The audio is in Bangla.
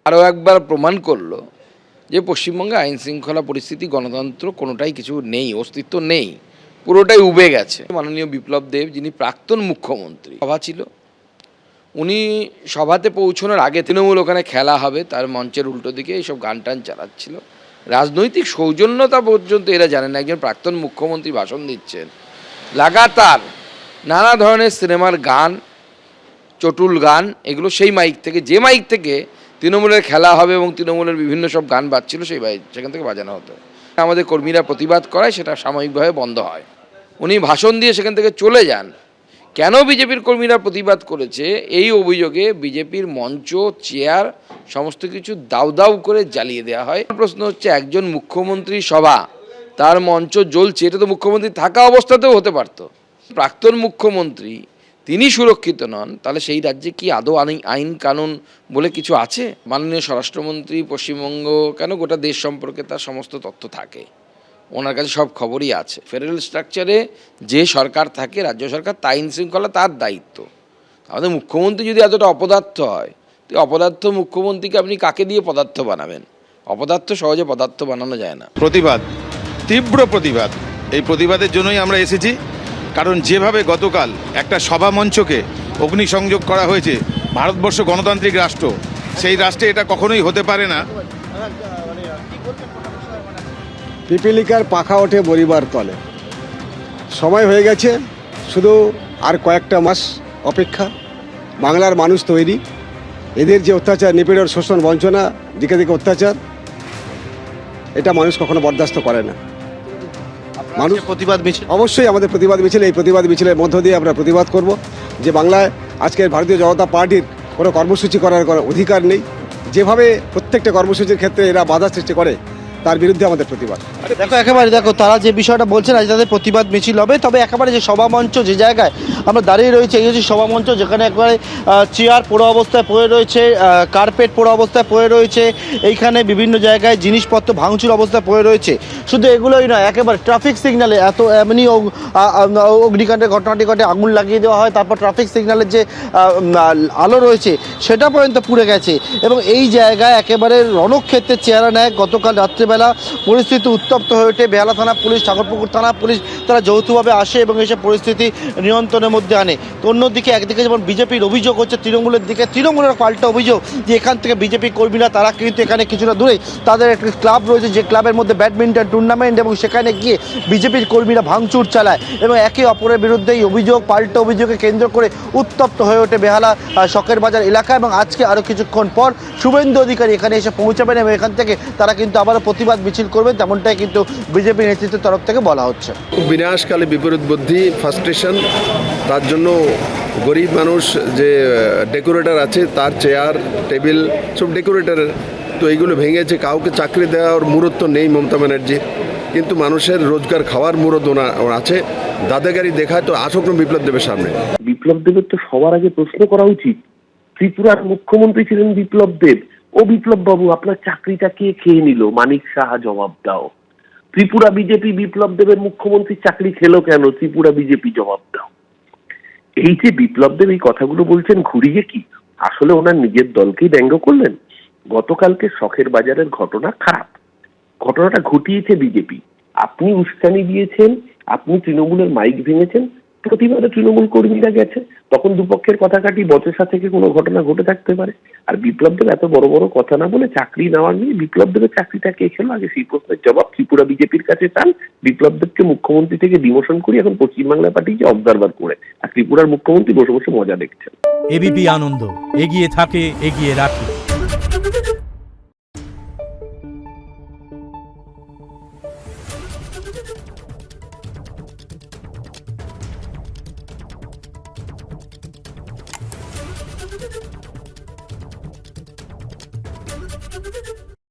আরও একবার প্রমাণ করলো যে পশ্চিমবঙ্গে আইন শৃঙ্খলা পরিস্থিতি, গণতন্ত্র কোনোটাই কিছু নেই, অস্তিত্ব নেই, পুরোটাই উবে গেছে। মাননীয় বিপ্লব দেব, যিনি প্রাক্তন মুখ্যমন্ত্রী, সভা ছিল, উনি সভাতে পৌঁছানোর আগে তৃণমূল ওখানে খেলা হবে তার মঞ্চের উল্টো দিকে এইসব গান টান চালাচ্ছিল। রাজনৈতিক সৌজন্যতা পর্যন্ত এরা জানে না। একজন প্রাক্তন মুখ্যমন্ত্রী ভাষণ দিচ্ছেন, লাগাতার নানা ধরনের সিনেমার গান, চটুল গান, এগুলো সেই মাইক থেকে, যে মাইক থেকে তৃণমূলের খেলা হবে এবং তৃণমূলের বিভিন্ন সব গান বাজছিল, সেই সেখান থেকে বাজানো হতো। আমাদের কর্মীরা প্রতিবাদ করায় সেটা সাময়িকভাবে বন্ধ হয়। উনি ভাষণ দিয়ে সেখান থেকে চলে যান। কেন বিজেপির কর্মীরা প্রতিবাদ করেছে এই অভিযোগে বিজেপির মঞ্চ, চেয়ার সমস্ত কিছু দাউ দাউ করে জ্বালিয়ে দেওয়া হয়। প্রশ্ন হচ্ছে, একজন মুখ্যমন্ত্রী সভা, তার মঞ্চ জ্বলছে, এটা তো মুখ্যমন্ত্রী থাকা অবস্থাতেও হতে পারত। প্রাক্তন মুখ্যমন্ত্রী তিনি সুরক্ষিত নন, তাহলে সেই রাজ্যে কি আদৌ আইন কানুন বলে কিছু আছে? মাননীয় স্বরাষ্ট্রমন্ত্রী পশ্চিমবঙ্গ কেন গোটা দেশ সম্পর্কে তার সমস্ত তথ্য থাকে, ওনার কাছে সব খবরই আছে। ফেডারেল স্ট্রাকচারে যে সরকার থাকে, রাজ্য সরকার, তা আইন শৃঙ্খলা তার দায়িত্ব। আমাদের মুখ্যমন্ত্রী যদি এতটা অপদার্থ হয়, তো অপদার্থ মুখ্যমন্ত্রীকে আপনি কাকে দিয়ে পদার্থ বানাবেন? অপদার্থ সহজে পদার্থ বানানো যায় না। প্রতিবাদ, তীব্র প্রতিবাদ। এই প্রতিবাদের জন্যই আমরা এসেছি, কারণ যেভাবে গতকাল একটা সভা মঞ্চকে অগ্নিসংযোগ করা হয়েছে, ভারতবর্ষ গণতান্ত্রিক রাষ্ট্র, সেই রাষ্ট্রে এটা কখনোই হতে পারে না। পিপিলিকার পাখা ওঠে বরিবার তলে। সময় হয়ে গেছে, শুধু আর কয়েকটা মাস অপেক্ষা। বাংলার মানুষ তৈরি। এদের যে অত্যাচার, নিপীড়ন, শোষণ, বঞ্চনা, দিকে দিকে অত্যাচার, এটা মানুষ কখনো বরদাস্ত করে না। মানুষ প্রতিবাদ মিছিল, অবশ্যই আমাদের প্রতিবাদ মিছিল, এই প্রতিবাদ মিছিলের মধ্য দিয়ে আমরা প্রতিবাদ করব যে বাংলায় আজকের ভারতীয় জনতা পার্টির কোনো কর্মসূচি করার কোনো অধিকার নেই। যেভাবে প্রত্যেকটা কর্মসূচির ক্ষেত্রে এরা বাধা সৃষ্টি করে, তার বিরুদ্ধে আমাদের প্রতিবাদ। দেখো একেবারে দেখো তারা যে বিষয়টা বলছেন, আজ তাদের প্রতিবাদ মিছিল হবে। তবে একেবারে যে সভামঞ্চ যে জায়গায় আমরা দাঁড়িয়ে রয়েছে, এই হচ্ছে সভামঞ্চ, যেখানে একবারে চেয়ার পোড়া অবস্থায় পড়ে রয়েছে, কার্পেট পোড়া অবস্থায় পড়ে রয়েছে, এইখানে বিভিন্ন জায়গায় জিনিসপত্র ভাঙচুর অবস্থায় পড়ে রয়েছে। শুধু এগুলোই নয়, একেবারে ট্রাফিক সিগন্যালে এত এমনি অগ্নিকাণ্ডের ঘটনাটি ঘটে, আগুন লাগিয়ে দেওয়া হয়, তারপর ট্রাফিক সিগন্যালের যে আলো রয়েছে সেটা পর্যন্ত পুড়ে গেছে। এবং এই জায়গায় একেবারে রণক্ষেত্রের চেহারা নেয়। গতকাল রাত্রেবেলা পরিস্থিতি উত্তপ্ত হয়ে ওঠে। বেহালা থানা পুলিশ, ঠাকুরপুকুর থানা পুলিশ, তারা যৌথভাবে আসে এবং এসে পরিস্থিতি নিয়ন্ত্রণের মধ্যে আনে। তো অন্যদিকে একদিকে যেমন বিজেপির অভিযোগ হচ্ছে তৃণমূলের দিকে, তৃণমূলের পাল্টা অভিযোগ যে এখান থেকে বিজেপি কর্মীরা তারা কিন্তু এখানে কিছুটা দূরেই তাদের একটি ক্লাব রয়েছে, যে ক্লাবের মধ্যে ব্যাডমিন্টন টুর্নামেন্ট, এবং সেখানে গিয়ে বিজেপির কর্মীরা ভাঙচুর চালায় এবং একে অপরের বিরুদ্ধে এই অভিযোগ, পাল্টা অভিযোগকে কেন্দ্র করে উত্তপ্ত হয়ে ওঠে বেহালা শখের বাজার এলাকা। এবং আজকে আরও কিছুক্ষণ পর শুভেন্দু অধিকারী এখানে এসে পৌঁছাবেন এবং এখান থেকে তারা কিন্তু আবারও প্রতিবাদ মিছিল করবেন, তেমনটাই কিন্তু বিজেপি নেতৃত্বের তরফ থেকে বলা হচ্ছে। বিনাশকালে বিপরীত বুদ্ধি, ফ্রাস্ট্রেশন, তার জন্য গরিব মানুষ যে ডেকোরেটর আছে তার চেয়ার টেবিল সব ডেকোরেটরের, তো এইগুলো ভেঙেছে। কাউকে চাকরি দেওয়ার মুহূর্ত নেই মমতা ব্যানার্জির, কিন্তু মানুষের রোজগার খাওয়ার মুহূর্ত ওনার আছে। দাদাগারি দেখায় তো আসক্ত বিপ্লব দেবের সামনে। বিপ্লব দেবের তো সবার আগে প্রশ্ন করা উচিত। ত্রিপুরার মুখ্যমন্ত্রী ছিলেন বিপ্লব দেব। ও বিপ্লব বাবু, আপনার চাকরিটা কে খেয়ে নিল? মানিক সাহা জবাব দাও। ত্রিপুরা বিজেপি বিপ্লব দেবের মুখ্যমন্ত্রীর চাকরি খেলো কেন? ত্রিপুরা বিজেপি জবাব দাও। এই যে বিপ্লব দেব এই কথাগুলো বলছেন, ঘুরিয়ে কি আসলে ওনার নিজের দলকেই ব্যঙ্গ করলেন? গতকালকে শখের বাজারের ঘটনা খারাপ, ঘটনাটা ঘটিয়েছে বিজেপি। আপনি উস্কানি দিয়েছেন, আপনি তৃণমূলের মাইক ভেঙেছেন, প্রতিবাদে তৃণমূল কর্মীরা গেছে, তখন দুপক্ষের কথা কাটি বচসা থেকে কোনো ঘটনা ঘটে থাকতে পারে। আর বিপ্লব দেব এত বড় বড় কথা না বলে চাকরি নেওয়ার নিয়ে, বিপ্লব দেবের চাকরিটা কে খেলো আগে সেই প্রশ্নের জবাব ত্রিপুরা বিজেপির কাছে চান। বিপ্লব দেবকে মুখ্যমন্ত্রী থেকে ডিমোশন করি এখন পশ্চিমবাংলা পাঠিয়েছে অবজারভার করে, আর ত্রিপুরার মুখ্যমন্ত্রী বসে বসে মজা দেখছেন। এবিপি আনন্দ, এগিয়ে থাকে, এগিয়ে রাখে। Thank you.